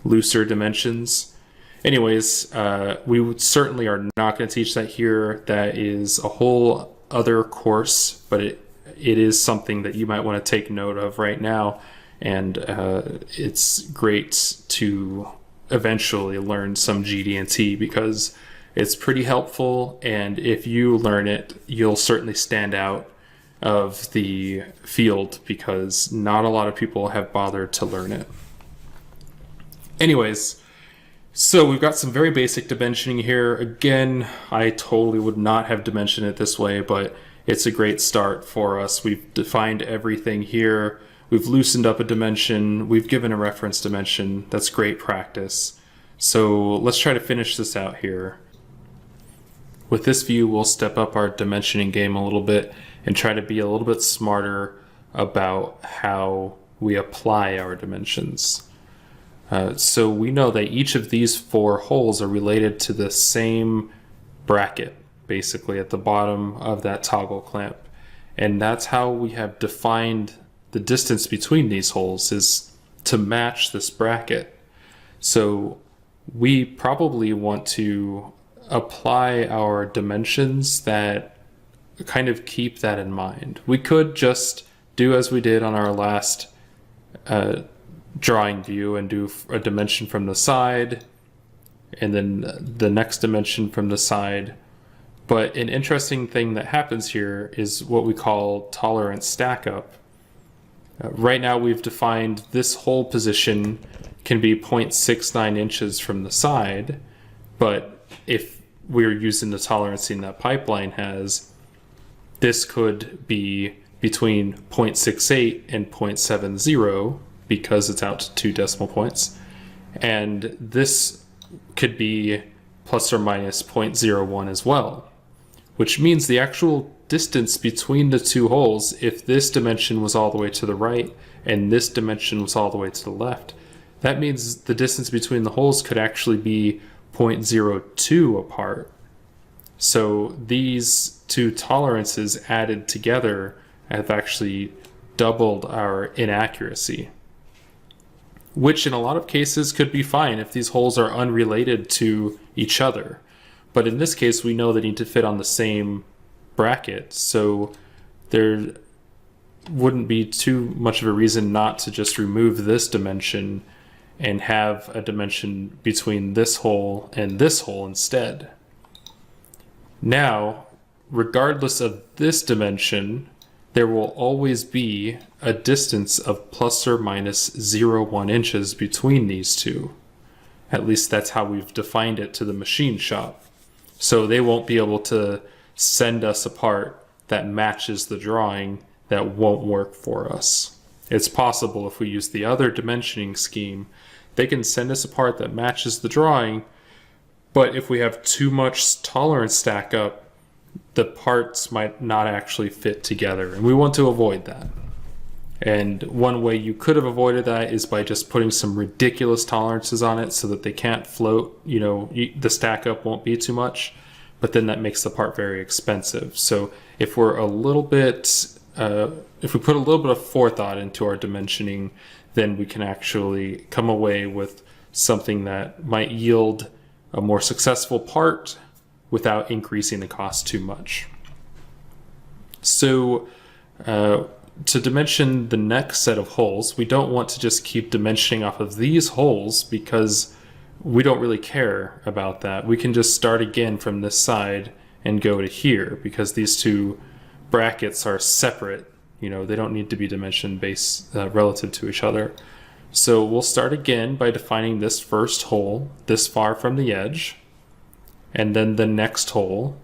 looser dimensions. Anyways, we certainly are not going to teach that here. That is a whole other course, but it is something that you might want to take note of right now. And it's great to eventually learn some GD&T because it's pretty helpful. And if you learn it, you'll certainly stand out of the field because not a lot of people have bothered to learn it. Anyways, so we've got some very basic dimensioning here. Again, I totally would not have dimensioned it this way, but it's a great start for us. We've defined everything here. We've loosened up a dimension. We've given a reference dimension. That's great practice. So let's try to finish this out here. With this view, we'll step up our dimensioning game a little bit and try to be a little bit smarter about how we apply our dimensions. So we know that each of these four holes are related to the same bracket, basically at the bottom of that toggle clamp. And that's how we have defined the distance between these holes, is to match this bracket. So we probably want to apply our dimensions that kind of keep that in mind. We could just do as we did on our last drawing view and do a dimension from the side and then the next dimension from the side. But an interesting thing that happens here is what we call tolerance stack up. Right now we've defined this whole position can be 0.69 inches from the side, but if we're using the tolerancing that Pipeline has, this could be between 0.68 and 0.70 because it's out to 2 decimal points. And this could be plus or minus 0.01 as well, which means the actual distance between the two holes, if this dimension was all the way to the right and this dimension was all the way to the left, that means the distance between the holes could actually be 0.02 apart. So these two tolerances added together have actually doubled our inaccuracy, which in a lot of cases could be fine if these holes are unrelated to each other. But in this case, we know they need to fit on the same bracket, so there wouldn't be too much of a reason not to just remove this dimension and have a dimension between this hole and this hole instead. Now, regardless of this dimension, there will always be a distance of plus or minus 0.1 inches between these two. At least that's how we've defined it to the machine shop. So they won't be able to send us a part that matches the drawing that won't work for us. It's possible if we use the other dimensioning scheme, they can send us a part that matches the drawing, but if we have too much tolerance stack up, the parts might not actually fit together, and we want to avoid that. And one way you could have avoided that is by just putting some ridiculous tolerances on it so that they can't float, the stack up won't be too much, but then that makes the part very expensive. So if we're if we put a little bit of forethought into our dimensioning, then we can actually come away with something that might yield a more successful part without increasing the cost too much. So to dimension the next set of holes, we don't want to just keep dimensioning off of these holes because we don't really care about that. We can just start again from this side and go to here because these two brackets are separate. They don't need to be dimension based relative to each other. So we'll start again by defining this first hole this far from the edge, and then the next hole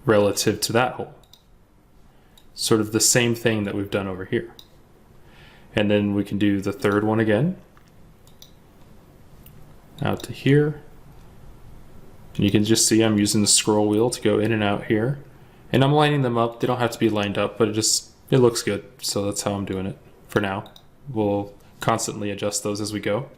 relative to that hole. Sort of the same thing that we've done over here. And then we can do the third one again. Out to here. And you can just see I'm using the scroll wheel to go in and out here. And I'm lining them up. They don't have to be lined up, but it looks good. So that's how I'm doing it for now. We'll constantly adjust those as we go.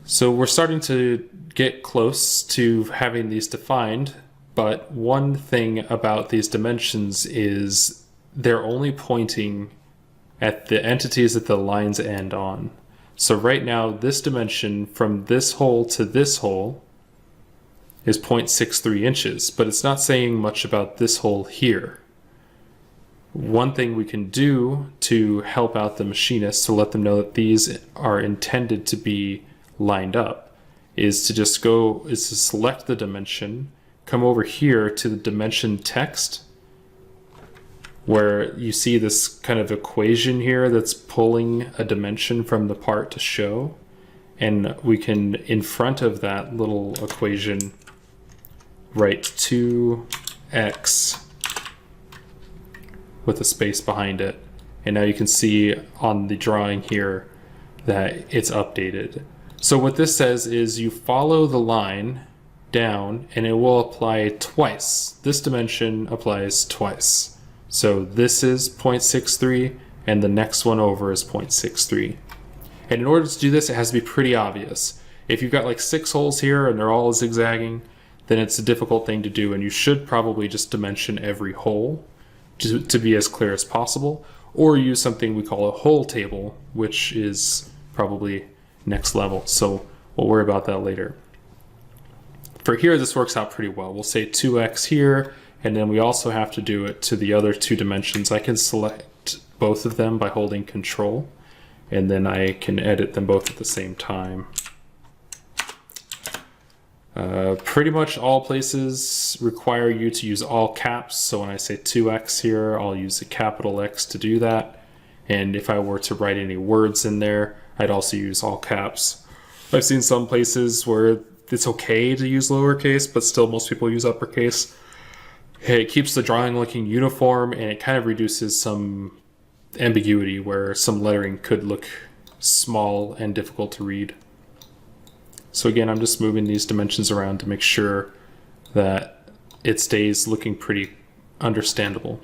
So we're starting to get close to having these defined, but one thing about these dimensions is they're only pointing at the entities that the lines end on. So right now, this dimension from this hole to this hole is 0.63 inches, but it's not saying much about this hole here. One thing we can do to help out the machinist to let them know that these are intended to be lined up is to select the dimension, come over here to the dimension text, where you see this kind of equation here that's pulling a dimension from the part to show, and we can, in front of that little equation, write 2x with a space behind it. And now you can see on the drawing here that it's updated. So what this says is you follow the line down and it will apply twice. This dimension applies twice. So this is 0.63 and the next one over is 0.63. And in order to do this, it has to be pretty obvious. If you've got like 6 holes here and they're all zigzagging, then it's a difficult thing to do, and you should probably just dimension every hole to be as clear as possible, or use something we call a hole table, which is probably next level. So we'll worry about that later. For here, this works out pretty well. We'll say 2x here, and then we also have to do it to the other 2 dimensions. I can select both of them by holding Control, and then I can edit them both at the same time. Pretty much all places require you to use all caps, so when I say 2x here, I'll use a capital X to do that. And if I were to write any words in there, I'd also use all caps. I've seen some places where it's okay to use lowercase, but still most people use uppercase. It keeps the drawing looking uniform, and it kind of reduces some ambiguity where some lettering could look small and difficult to read. So again, I'm just moving these dimensions around to make sure that it stays looking pretty understandable.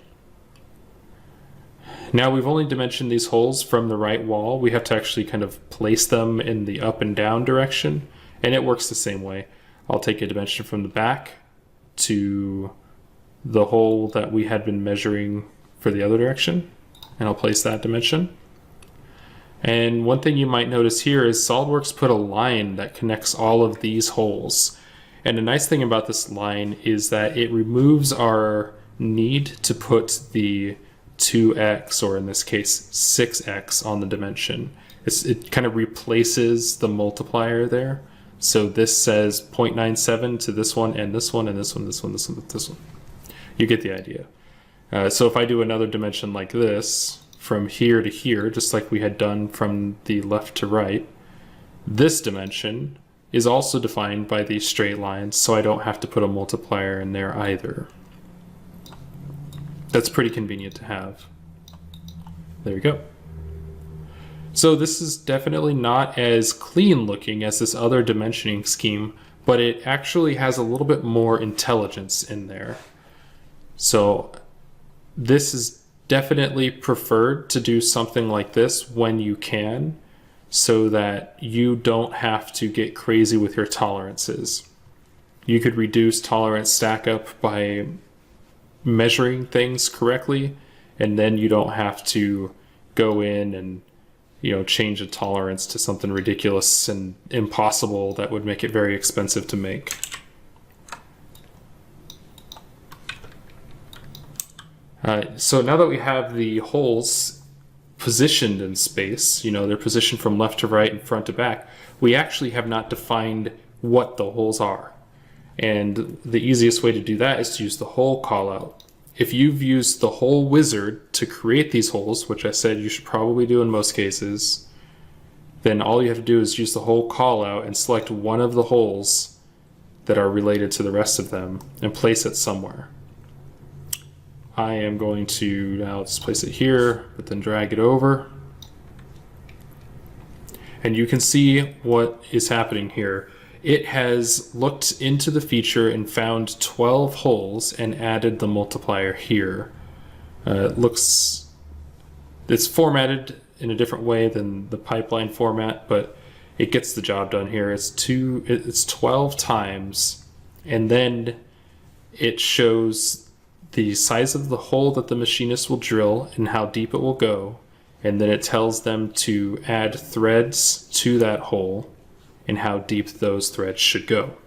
Now we've only dimensioned these holes from the right wall. We have to actually kind of place them in the up and down direction, and it works the same way. I'll take a dimension from the back to the hole that we had been measuring for the other direction, and I'll place that dimension. And one thing you might notice here is SolidWorks put a line that connects all of these holes. And the nice thing about this line is that it removes our need to put the 2x, or in this case 6x, on the dimension. It kind of replaces the multiplier there. So this says 0.97 to this one, and this one, and this one, this one, this one, this one. You get the idea. So if I do another dimension like this, from here to here, just like we had done from the left to right, this dimension is also defined by these straight lines, so I don't have to put a multiplier in there either. That's pretty convenient to have. There we go. So this is definitely not as clean looking as this other dimensioning scheme, but it actually has a little bit more intelligence in there. So this is definitely preferred to do something like this when you can, so that you don't have to get crazy with your tolerances. You could reduce tolerance stack up by measuring things correctly, and then you don't have to go in and change a tolerance to something ridiculous and impossible that would make it very expensive to make. So now that we have the holes positioned in space, they're positioned from left to right and front to back, we actually have not defined what the holes are. And the easiest way to do that is to use the hole callout. If you've used the hole wizard to create these holes, which I said you should probably do in most cases, then all you have to do is use the hole callout and select one of the holes that are related to the rest of them and place it somewhere. I am going to now just place it here, but then drag it over. And you can see what is happening here. It has looked into the feature and found 12 holes and added the multiplier here. It's formatted in a different way than the pipeline format, but it gets the job done here. It's 12 times, and then it shows the size of the hole that the machinist will drill and how deep it will go, and then it tells them to add threads to that hole and how deep those threads should go.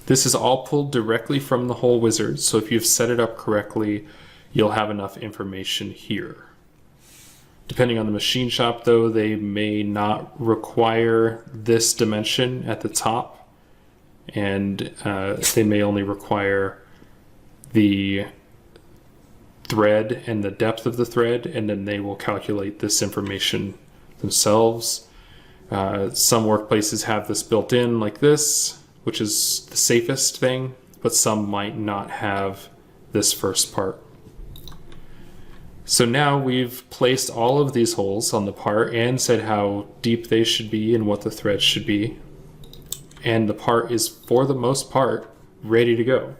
This is all pulled directly from the hole wizard, so if you've set it up correctly, you'll have enough information here. Depending on the machine shop though, they may not require this dimension at the top, and they may only require the thread and the depth of the thread, and then they will calculate this information themselves. Some workplaces have this built in like this, which is the safest thing, but some might not have this first part. So now we've placed all of these holes on the part and said how deep they should be and what the threads should be. And the part is, for the most part, ready to go.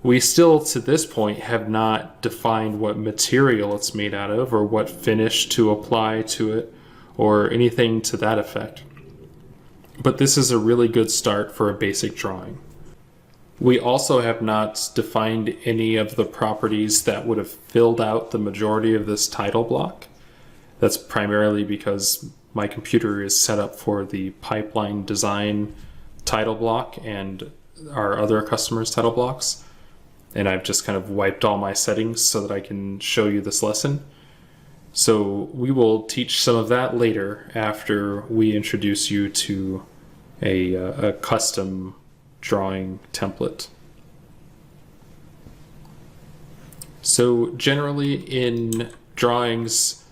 We still, to this point, have not defined what material it's made out of or what finish to apply to it or anything to that effect. But this is a really good start for a basic drawing. We also have not defined any of the properties that would have filled out the majority of this title block. That's primarily because my computer is set up for the pipeline design title block and our other customers' title blocks. And I've just kind of wiped all my settings so that I can show you this lesson. So we will teach some of that later after we introduce you to a custom drawing template. So generally in drawings,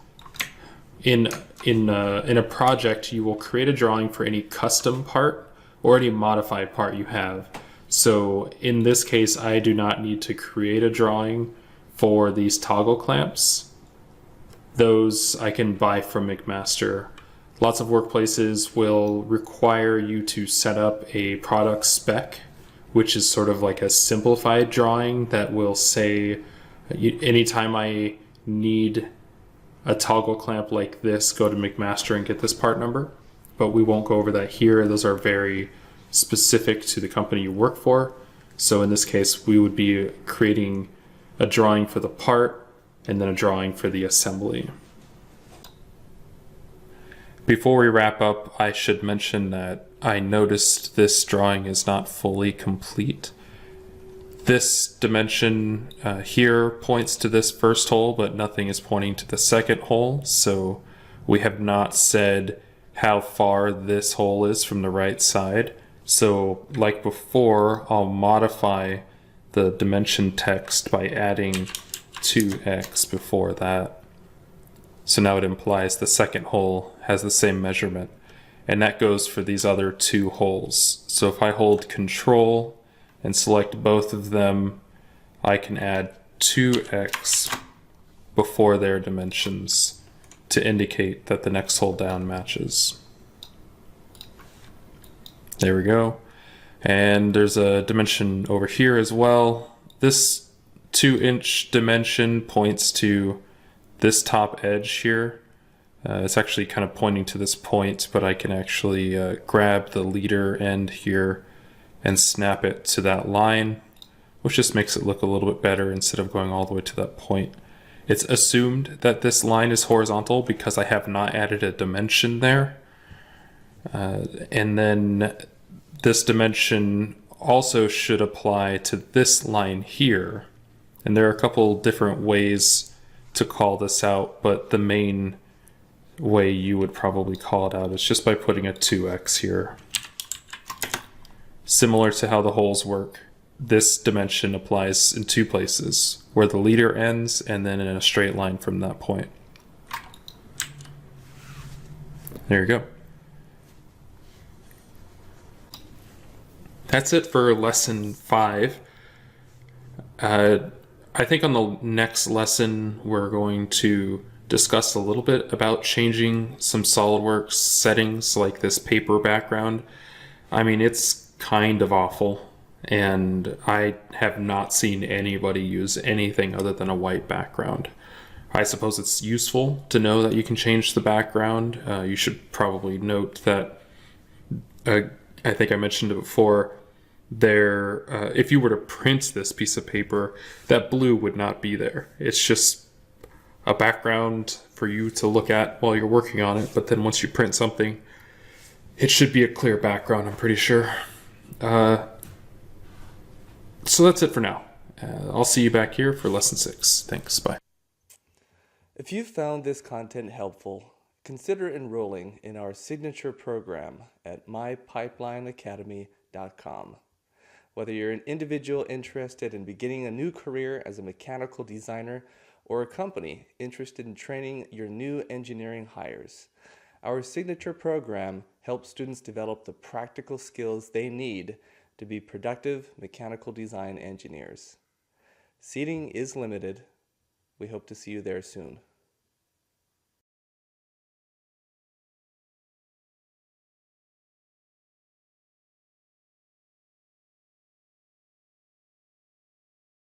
in a project, you will create a drawing for any custom part or any modified part you have. So in this case, I do not need to create a drawing for these toggle clamps. Those I can buy from McMaster. Lots of workplaces will require you to set up a product spec, which is sort of like a simplified drawing that will say, anytime I need a toggle clamp like this, go to McMaster and get this part number. But we won't go over that here. Those are very specific to the company you work for. So in this case, we would be creating a drawing for the part and then a drawing for the assembly. Before we wrap up, I should mention that I noticed this drawing is not fully complete. This dimension here points to this first hole, but nothing is pointing to the second hole, so we have not said how far this hole is from the right side. So like before, I'll modify the dimension text by adding 2x before that. So now it implies the second hole has the same measurement, and that goes for these other two holes. So if I hold Control and select both of them, I can add 2x before their dimensions to indicate that the next hole down matches. There we go. And there's a dimension over here as well. This 2-inch dimension points to this top edge here. It's actually kind of pointing to this point, but I can actually grab the leader end here and snap it to that line, which just makes it look a little bit better instead of going all the way to that point. It's assumed that this line is horizontal because I have not added a dimension there. And then this dimension also should apply to this line here. And there are a couple different ways to call this out, but the main way you would probably call it out is just by putting a 2x here. Similar to how the holes work, this dimension applies in two places, where the leader ends and then in a straight line from that point. There you go. That's it for lesson 5. I think on the next lesson we're going to discuss a little bit about changing some SolidWorks settings like this paper background. I mean, it's kind of awful, and I have not seen anybody use anything other than a white background. I suppose it's useful to know that you can change the background. You should probably note that, I think I mentioned it before, if you were to print this piece of paper, that blue would not be there. It's just a background for you to look at while you're working on it, but then once you print something, it should be a clear background, I'm pretty sure. So that's it for now. I'll see you back here for lesson 6. Thanks, bye. If you found this content helpful, consider enrolling in our signature program at mypipelineacademy.com. Whether you're an individual interested in beginning a new career as a mechanical designer or a company interested in training your new engineering hires, our signature program helps students develop the practical skills they need to be productive mechanical design engineers. Seating is limited. We hope to see you there soon.